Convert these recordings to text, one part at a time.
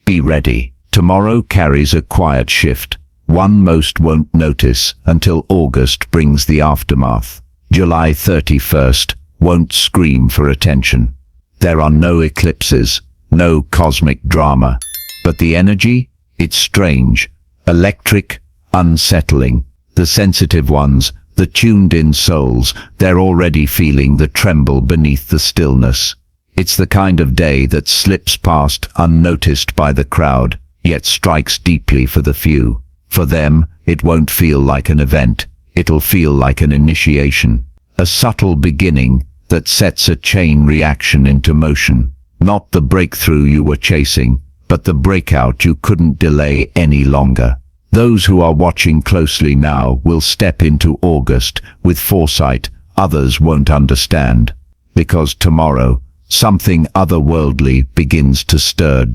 Be ready. Tomorrow carries a quiet shift, one most won't notice until August brings the aftermath. July 31st won't scream for attention. There are no eclipses, no cosmic drama, but the energy, it's strange, electric, unsettling. The sensitive ones, the tuned-in souls, they're already feeling the tremble beneath the stillness. It's the kind of day that slips past unnoticed by the crowd, yet strikes deeply for the few. For them, it won't feel like an event, it'll feel like an initiation, a subtle beginning that sets a chain reaction into motion. Not the breakthrough you were chasing, but the breakout you couldn't delay any longer. Those who are watching closely now will step into August with foresight others won't understand, because tomorrow, something otherworldly begins to stir.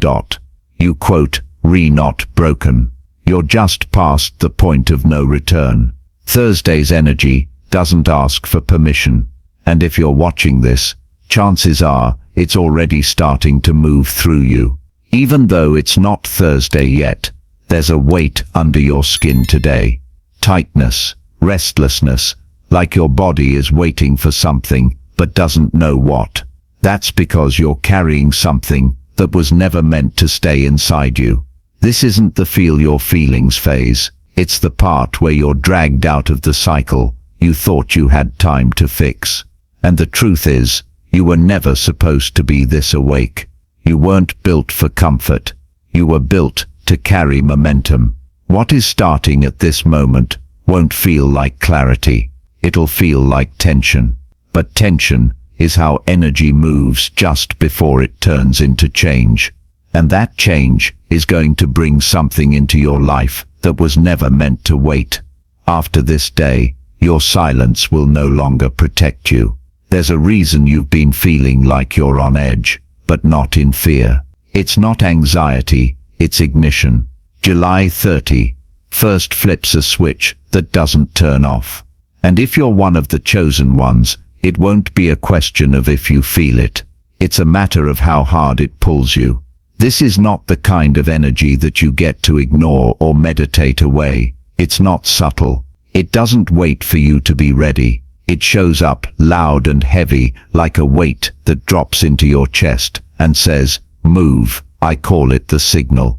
You quote, "Not broken." You're just past the point of no return. Thursday's energy doesn't ask for permission, and if you're watching this, chances are it's already starting to move through you. Even though it's not Thursday yet, there's a weight under your skin today. Tightness, restlessness, like your body is waiting for something but doesn't know what. That's because you're carrying something that was never meant to stay inside you. This isn't the feel your feelings phase, it's the part where you're dragged out of the cycle you thought you had time to fix. And the truth is, you were never supposed to be this awake. You weren't built for comfort. You were built to carry momentum. What is starting at this moment won't feel like clarity. It'll feel like tension. But tension is how energy moves just before it turns into change. And that change is going to bring something into your life that was never meant to wait. After this day, your silence will no longer protect you. There's a reason you've been feeling like you're on edge, but not in fear. It's not anxiety, it's ignition. July 30, first flips a switch that doesn't turn off. And if you're one of the chosen ones, it won't be a question of if you feel it. It's a matter of how hard it pulls you. This is not the kind of energy that you get to ignore or meditate away. It's not subtle. It doesn't wait for you to be ready. It shows up loud and heavy, like a weight that drops into your chest and says, "Move." I call it the signal.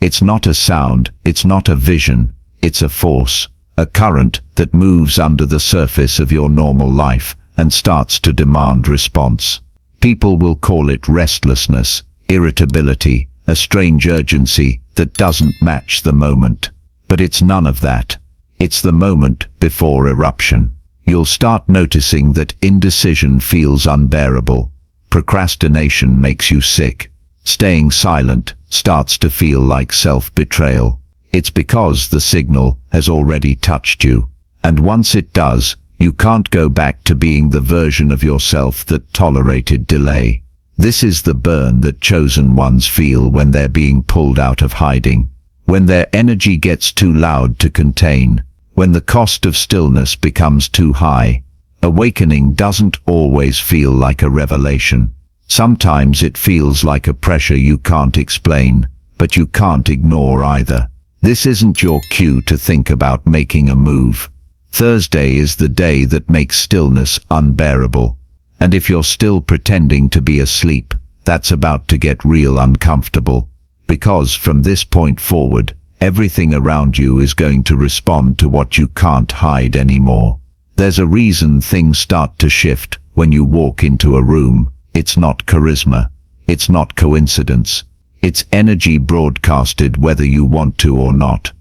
It's not a sound, it's not a vision, it's a force, a current that moves under the surface of your normal life and starts to demand response. People will call it restlessness, irritability, a strange urgency that doesn't match the moment. But it's none of that. It's the moment before eruption. You'll start noticing that indecision feels unbearable. Procrastination makes you sick. Staying silent starts to feel like self-betrayal. It's because the signal has already touched you. And once it does, you can't go back to being the version of yourself that tolerated delay. This is the burn that chosen ones feel when they're being pulled out of hiding. When their energy gets too loud to contain. When the cost of stillness becomes too high. Awakening doesn't always feel like a revelation. Sometimes it feels like a pressure you can't explain, but you can't ignore either. This isn't your cue to think about making a move. Thursday is the day that makes stillness unbearable. And if you're still pretending to be asleep, that's about to get real uncomfortable. Because from this point forward, everything around you is going to respond to what you can't hide anymore. There's a reason things start to shift when you walk into a room. It's not charisma. It's not coincidence. It's energy broadcasted whether you want to or not.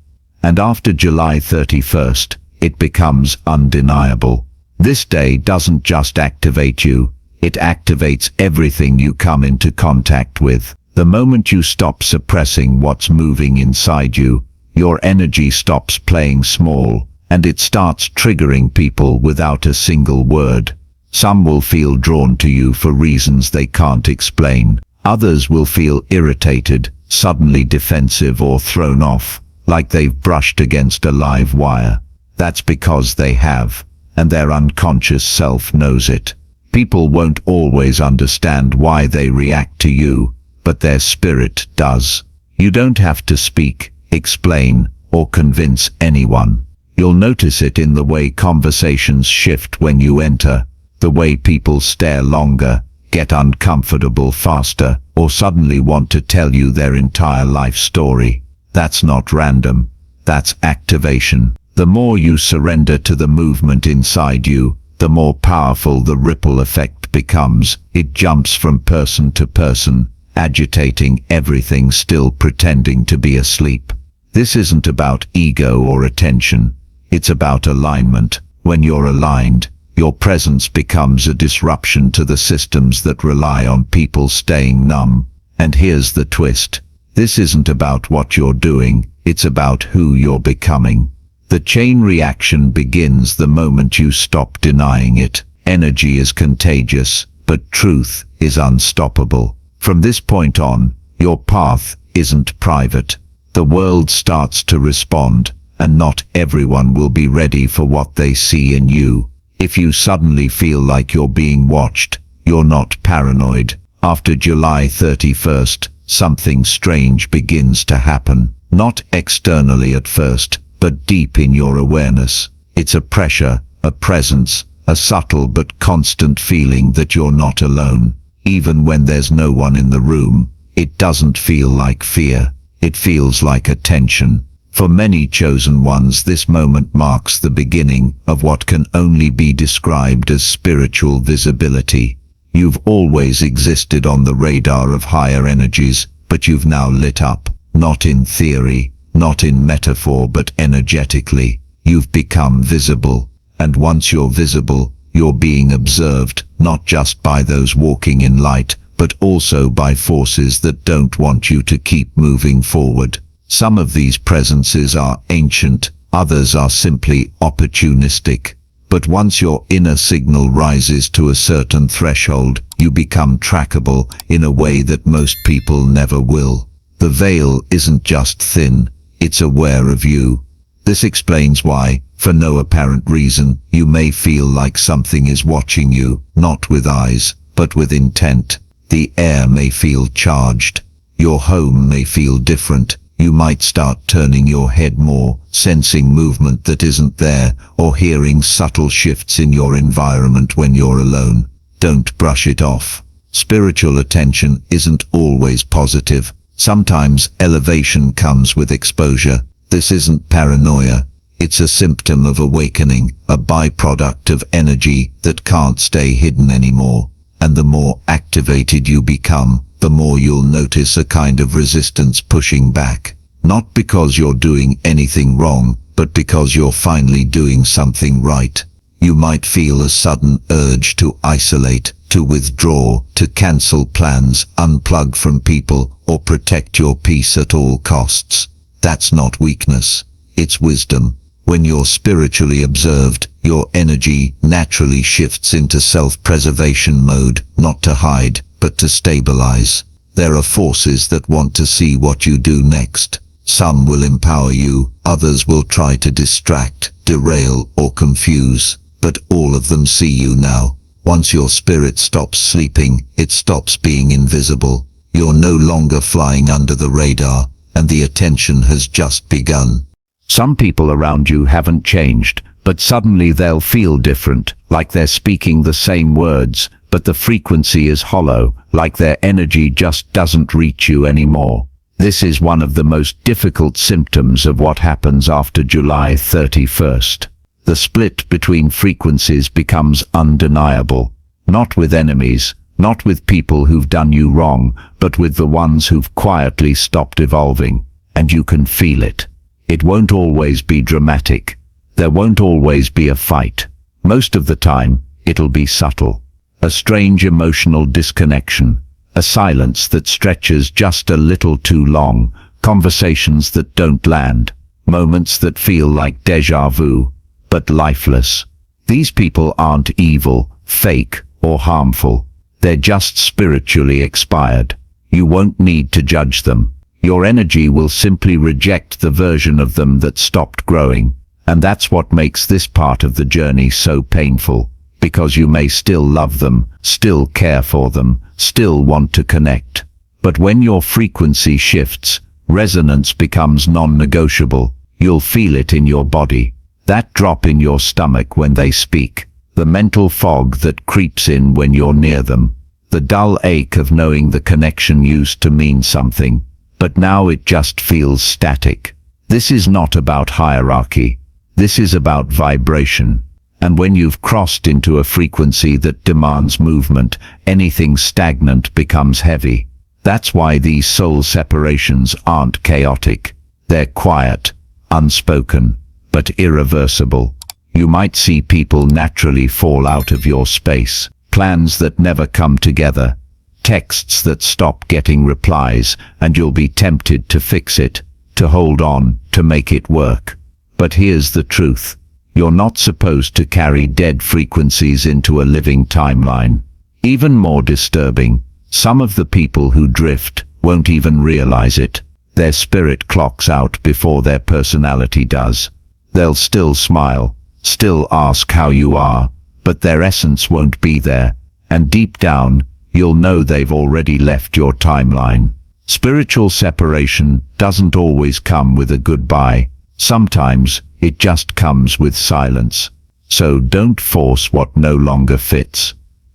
And after July 31st, it becomes undeniable. This day doesn't just activate you, it activates everything you come into contact with. The moment you stop suppressing what's moving inside you, your energy stops playing small, and it starts triggering people without a single word. Some will feel drawn to you for reasons they can't explain. Others will feel irritated, suddenly defensive or thrown off, like they've brushed against a live wire. That's because they have, and their unconscious self knows it. People won't always understand why they react to you, but their spirit does. You don't have to speak, explain, or convince anyone. You'll notice it in the way conversations shift when you enter, the way people stare longer, get uncomfortable faster, or suddenly want to tell you their entire life story. That's not random. That's activation. The more you surrender to the movement inside you, the more powerful the ripple effect becomes. It jumps from person to person, agitating everything, still pretending to be asleep. This isn't about ego or attention. It's about alignment. When you're aligned, your presence becomes a disruption to the systems that rely on people staying numb. And here's the twist. This isn't about what you're doing, it's about who you're becoming. The chain reaction begins the moment you stop denying it. Energy is contagious, but truth is unstoppable. From this point on, your path isn't private. The world starts to respond, and not everyone will be ready for what they see in you. If you suddenly feel like you're being watched, you're not paranoid. After July 31st, something strange begins to happen. Not externally at first, but deep in your awareness. It's a pressure, a presence, a subtle but constant feeling that you're not alone. Even when there's no one in the room, it doesn't feel like fear. It feels like attention. For many chosen ones, this moment marks the beginning of what can only be described as spiritual visibility. You've always existed on the radar of higher energies, but you've now lit up, not in theory, not in metaphor, but energetically. You've become visible, and once you're visible, you're being observed, not just by those walking in light, but also by forces that don't want you to keep moving forward. Some of these presences are ancient, others are simply opportunistic. But once your inner signal rises to a certain threshold, you become trackable in a way that most people never will. The veil isn't just thin, it's aware of you. This explains why, for no apparent reason, you may feel like something is watching you, not with eyes, but with intent. The air may feel charged. Your home may feel different. You might start turning your head more, sensing movement that isn't there, or hearing subtle shifts in your environment when you're alone. Don't brush it off. Spiritual attention isn't always positive. Sometimes elevation comes with exposure. This isn't paranoia. It's a symptom of awakening, a byproduct of energy that can't stay hidden anymore. And the more activated you become, the more you'll notice a kind of resistance pushing back. Not because you're doing anything wrong, but because you're finally doing something right. You might feel a sudden urge to isolate, to withdraw, to cancel plans, unplug from people, or protect your peace at all costs. That's not weakness. It's wisdom. When you're spiritually observed, your energy naturally shifts into self-preservation mode, not to hide, but to stabilize. There are forces that want to see what you do next. Some will empower you, others will try to distract, derail, or confuse. But all of them see you now. Once your spirit stops sleeping, it stops being invisible. You're no longer flying under the radar, and the attention has just begun. Some people around you haven't changed, but suddenly they'll feel different, like they're speaking the same words, but the frequency is hollow, like their energy just doesn't reach you anymore. This is one of the most difficult symptoms of what happens after July 31st. The split between frequencies becomes undeniable. Not with enemies, not with people who've done you wrong, but with the ones who've quietly stopped evolving. And you can feel it. It won't always be dramatic. There won't always be a fight. Most of the time, it'll be subtle. A strange emotional disconnection. A silence that stretches just a little too long. Conversations that don't land. Moments that feel like déjà vu, but lifeless. These people aren't evil, fake, or harmful. They're just spiritually expired. You won't need to judge them. Your energy will simply reject the version of them that stopped growing. And that's what makes this part of the journey so painful. Because you may still love them, still care for them, still want to connect. But when your frequency shifts, Resonance becomes non-negotiable. You'll feel it in your body. That drop in your stomach when they speak. The mental fog that creeps in when you're near them. The dull ache of knowing the connection used to mean something, but now it just feels static. This is not about hierarchy. This is about vibration. And when you've crossed into a frequency that demands movement, anything stagnant becomes heavy. That's why these soul separations aren't chaotic. They're quiet, unspoken, but irreversible. You might see people naturally fall out of your space, plans that never come together, texts that stop getting replies, and you'll be tempted to fix it, to hold on, to make it work. But here's the truth. You're not supposed to carry dead frequencies into a living timeline. Even more disturbing, some of the people who drift won't even realize it. Their spirit clocks out before their personality does. They'll still smile, still ask how you are, but their essence won't be there. And deep down, you'll know they've already left your timeline. Spiritual separation doesn't always come with a goodbye. Sometimes it just comes with silence. So don't force what no longer fits.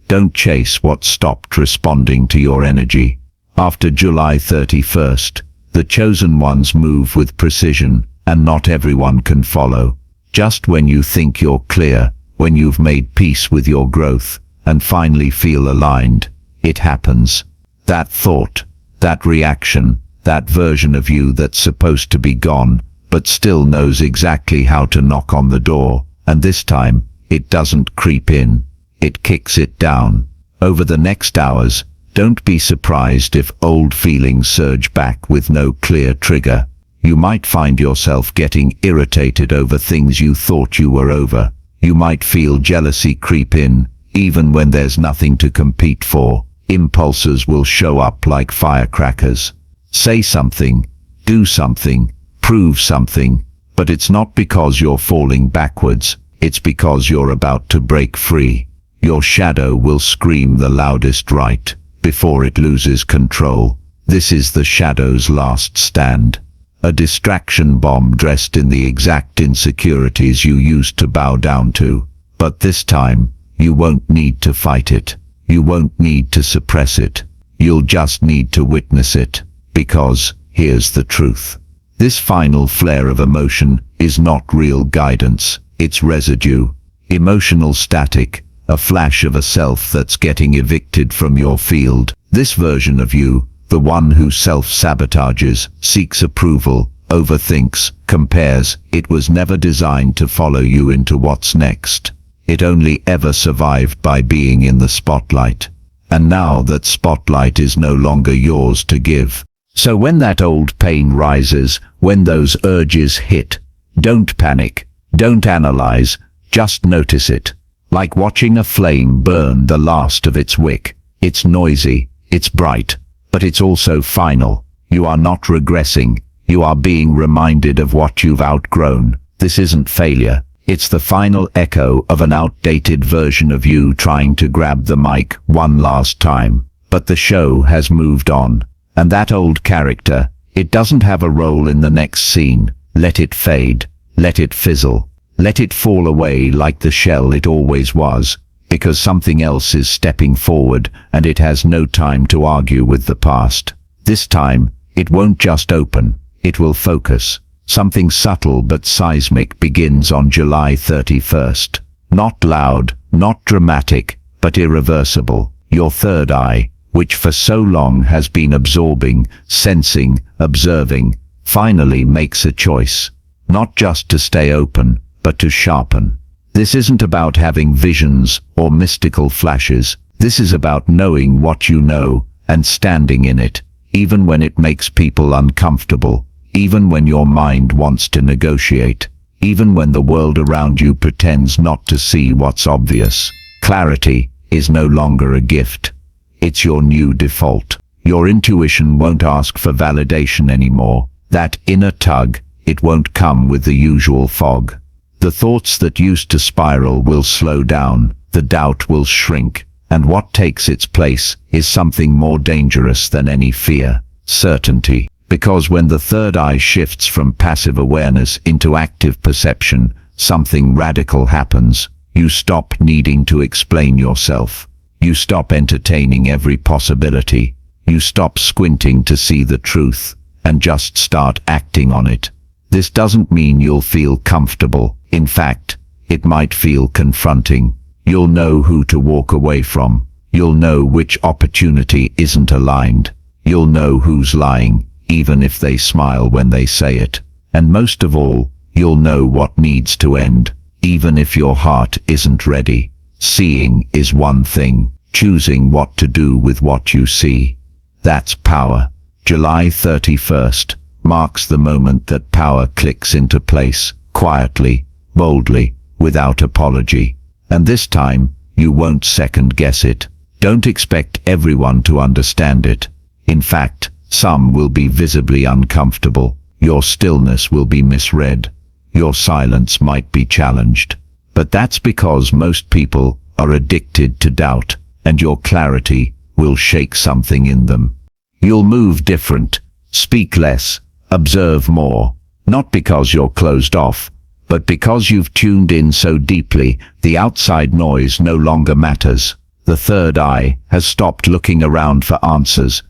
Don't chase what stopped responding to your energy. After July 31st, the chosen ones move with precision, and not everyone can follow. Just when you think you're clear, when you've made peace with your growth, and finally feel aligned, it happens. That thought, that reaction, that version of you that's supposed to be gone, but still knows exactly how to knock on the door, and this time, it doesn't creep in. It kicks it down. Over the next hours, don't be surprised if old feelings surge back with no clear trigger. You might find yourself getting irritated over things you thought you were over. You might feel jealousy creep in, even when there's nothing to compete for. Impulses will show up like firecrackers. Say something, do something, prove something, but it's not because you're falling backwards, it's because you're about to break free. Your shadow will scream the loudest right, before it loses control. This is the shadow's last stand. A distraction bomb dressed in the exact insecurities you used to bow down to. But this time, you won't need to fight it. You won't need to suppress it. You'll just need to witness it. Because, here's the truth. This final flare of emotion is not real guidance. It's residue. Emotional static. A flash of a self that's getting evicted from your field. This version of you, the one who self-sabotages, seeks approval, overthinks, compares, it was never designed to follow you into what's next. It only ever survived by being in the spotlight. And now that spotlight is no longer yours to give. So when that old pain rises, when those urges hit, don't panic, don't analyze, just notice it. Like watching a flame burn the last of its wick. It's noisy, it's bright, but it's also final. You are not regressing. You are being reminded of what you've outgrown. This isn't failure. It's the final echo of an outdated version of you trying to grab the mic one last time. But the show has moved on. And that old character, it doesn't have a role in the next scene. Let it fade. Let it fizzle. Let it fall away like the shell it always was, because something else is stepping forward and it has no time to argue with the past. This time, it won't just open, it will focus. Something subtle but seismic begins on July 31st. Not loud, not dramatic, but irreversible. Your third eye, which for so long has been absorbing, sensing, observing, finally makes a choice. Not just to stay open, but to sharpen. This isn't about having visions or mystical flashes. This is about knowing what you know and standing in it, even when it makes people uncomfortable, even when your mind wants to negotiate, even when the world around you pretends not to see what's obvious. Clarity is no longer a gift. It's your new default. Your intuition won't ask for validation anymore. That inner tug, it won't come with the usual fog. The thoughts that used to spiral will slow down, the doubt will shrink, and what takes its place is something more dangerous than any fear: certainty. Because when the third eye shifts from passive awareness into active perception, something radical happens. You stop needing to explain yourself. You stop entertaining every possibility. You stop squinting to see the truth, and just start acting on it. This doesn't mean you'll feel comfortable. In fact, it might feel confronting. You'll know who to walk away from. You'll know which opportunity isn't aligned. You'll know who's lying, even if they smile when they say it. And most of all, you'll know what needs to end, even if your heart isn't ready. Seeing is one thing. Choosing what to do with what you see, that's power. July 31st marks the moment that power clicks into place, quietly, boldly, without apology. And this time, you won't second-guess it. Don't expect everyone to understand it. In fact, some will be visibly uncomfortable. Your stillness will be misread. Your silence might be challenged. But that's because most people are addicted to doubt, and your clarity will shake something in them. You'll move different, speak less, observe more, not because you're closed off, but because you've tuned in so deeply, the outside noise no longer matters. The third eye has stopped looking around for answers.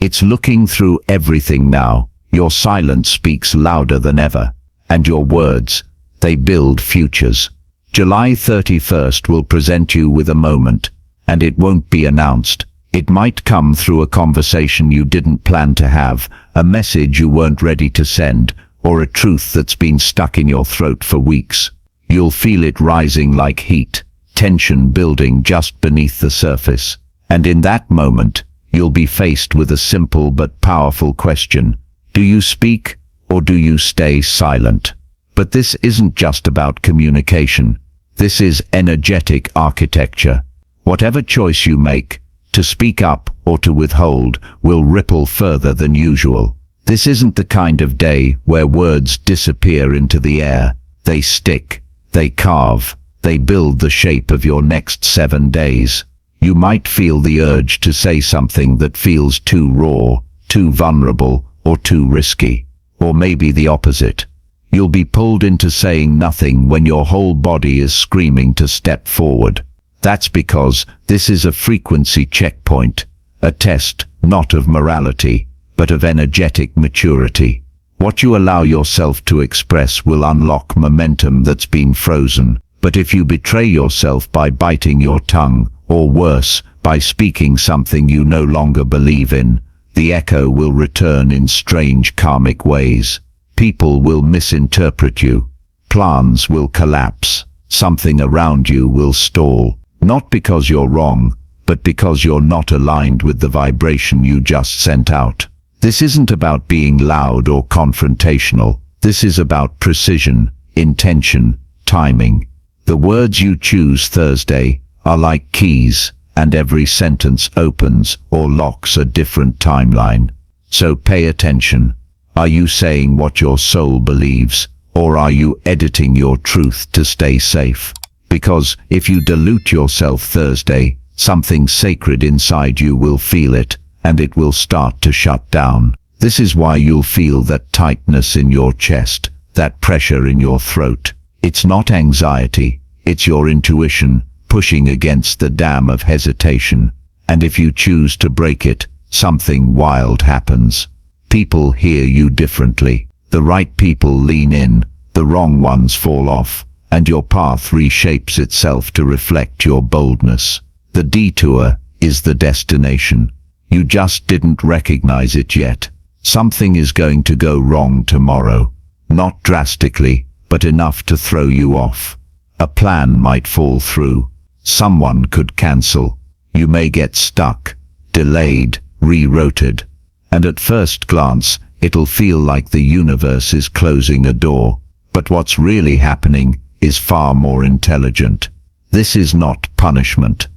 It's looking through everything now. Your silence speaks louder than ever, and your words, they build futures. July 31st will present you with a moment, and it won't be announced. It might come through a conversation you didn't plan to have, a message you weren't ready to send, or a truth that's been stuck in your throat for weeks. You'll feel it rising like heat, tension building just beneath the surface. And in that moment, you'll be faced with a simple but powerful question. Do you speak, or do you stay silent? But this isn't just about communication. This is energetic architecture. Whatever choice you make, to speak up or to withhold, will ripple further than usual. This isn't the kind of day where words disappear into the air. They stick, they carve, they build the shape of your next 7 days. You might feel the urge to say something that feels too raw, too vulnerable, or too risky. Or maybe the opposite. You'll be pulled into saying nothing when your whole body is screaming to step forward. That's because this is a frequency checkpoint, a test not of morality, but of energetic maturity. What you allow yourself to express will unlock momentum that's been frozen. But if you betray yourself by biting your tongue, or worse, by speaking something you no longer believe in, the echo will return in strange karmic ways. People will misinterpret you. Plans will collapse. Something around you will stall. Not because you're wrong, but because you're not aligned with the vibration you just sent out. This isn't about being loud or confrontational. This is about precision, intention, timing. The words you choose Thursday are like keys, and every sentence opens or locks a different timeline. So pay attention. Are you saying what your soul believes, or are you editing your truth to stay safe? Because if you dilute yourself Thursday, something sacred inside you will feel it, and it will start to shut down. This is why you'll feel that tightness in your chest, that pressure in your throat. It's not anxiety, it's your intuition pushing against the dam of hesitation. And if you choose to break it, something wild happens. People hear you differently. The right people lean in, the wrong ones fall off, and your path reshapes itself to reflect your boldness. The detour is the destination. You just didn't recognize it yet. Something is going to go wrong tomorrow. Not drastically, but enough to throw you off. A plan might fall through. Someone could cancel. You may get stuck, delayed, rerouted. And at first glance, it'll feel like the universe is closing a door. But what's really happening is far more intelligent. This is not punishment.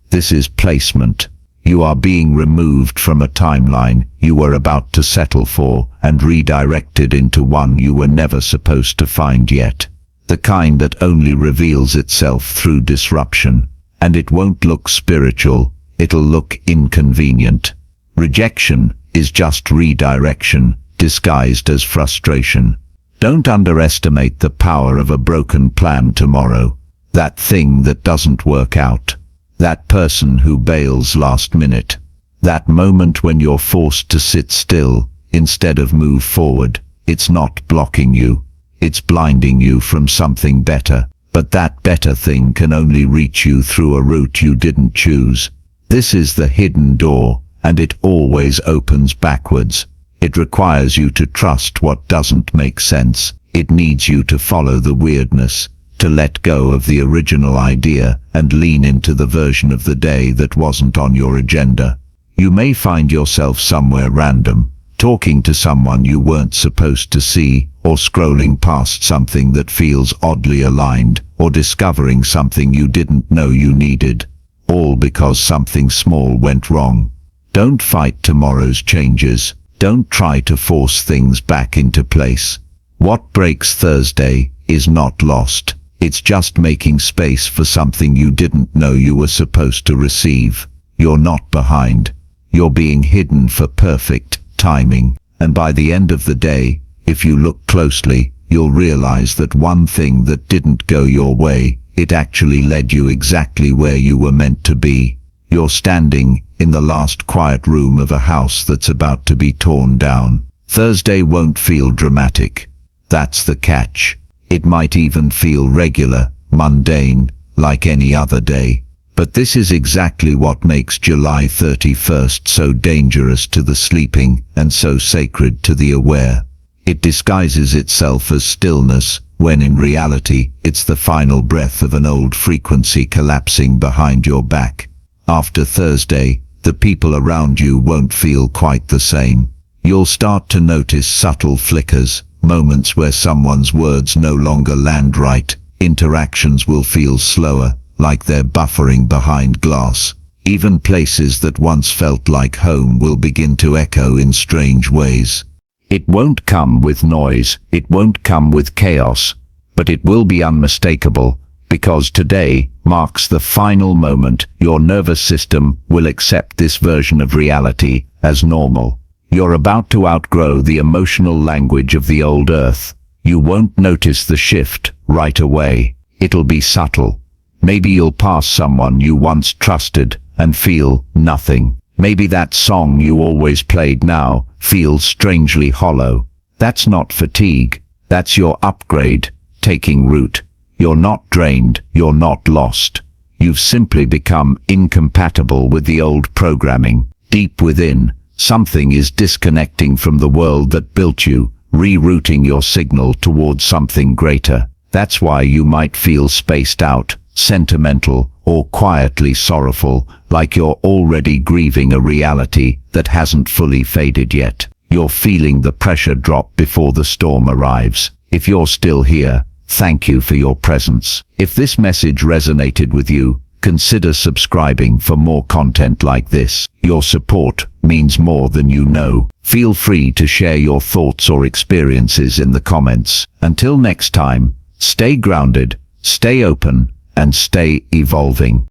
This is placement. You are being removed from a timeline you were about to settle for and redirected into one you were never supposed to find yet. The kind that only reveals itself through disruption. And it won't look spiritual, it'll look inconvenient. Rejection is just redirection, disguised as frustration. Don't underestimate the power of a broken plan tomorrow. That thing that doesn't work out. That person who bails last minute. That moment when you're forced to sit still instead of move forward. It's not blocking you. It's blinding you from something better. But that better thing can only reach you through a route you didn't choose. This is the hidden door, and it always opens backwards. It requires you to trust what doesn't make sense. It needs you to follow the weirdness, to let go of the original idea and lean into the version of the day that wasn't on your agenda. You may find yourself somewhere random, talking to someone you weren't supposed to see, or scrolling past something that feels oddly aligned, or discovering something you didn't know you needed. All because something small went wrong. Don't fight tomorrow's changes. Don't try to force things back into place. What breaks Thursday is not lost. It's just making space for something you didn't know you were supposed to receive. You're not behind. You're being hidden for perfect timing. And by the end of the day, if you look closely, you'll realize that one thing that didn't go your way, it actually led you exactly where you were meant to be. You're standing in the last quiet room of a house that's about to be torn down. Thursday won't feel dramatic. That's the catch. It might even feel regular, mundane, like any other day. But this is exactly what makes July 31st so dangerous to the sleeping and so sacred to the aware. It disguises itself as stillness, when in reality it's the final breath of an old frequency collapsing behind your back. After Thursday, the people around you won't feel quite the same. You'll start to notice subtle flickers, moments where someone's words no longer land right. Interactions will feel slower, like they're buffering behind glass. Even places that once felt like home will begin to echo in strange ways. It won't come with noise, it won't come with chaos, but it will be unmistakable, because today marks the final moment your nervous system will accept this version of reality as normal. You're about to outgrow the emotional language of the old earth. You won't notice the shift right away. It'll be subtle. Maybe you'll pass someone you once trusted and feel nothing. Maybe that song you always played now feels strangely hollow. That's not fatigue. That's your upgrade taking root. You're not drained. You're not lost. You've simply become incompatible with the old programming. Deep within, something is disconnecting from the world that built you, rerouting your signal towards something greater. That's why you might feel spaced out, sentimental, or quietly sorrowful, like you're already grieving a reality that hasn't fully faded yet. You're feeling the pressure drop before the storm arrives. If you're still here, thank you for your presence. If this message resonated with you, consider subscribing for more content like this. Your support means more than you know. Feel free to share your thoughts or experiences in the comments. Until next time, stay grounded, stay open, and stay evolving.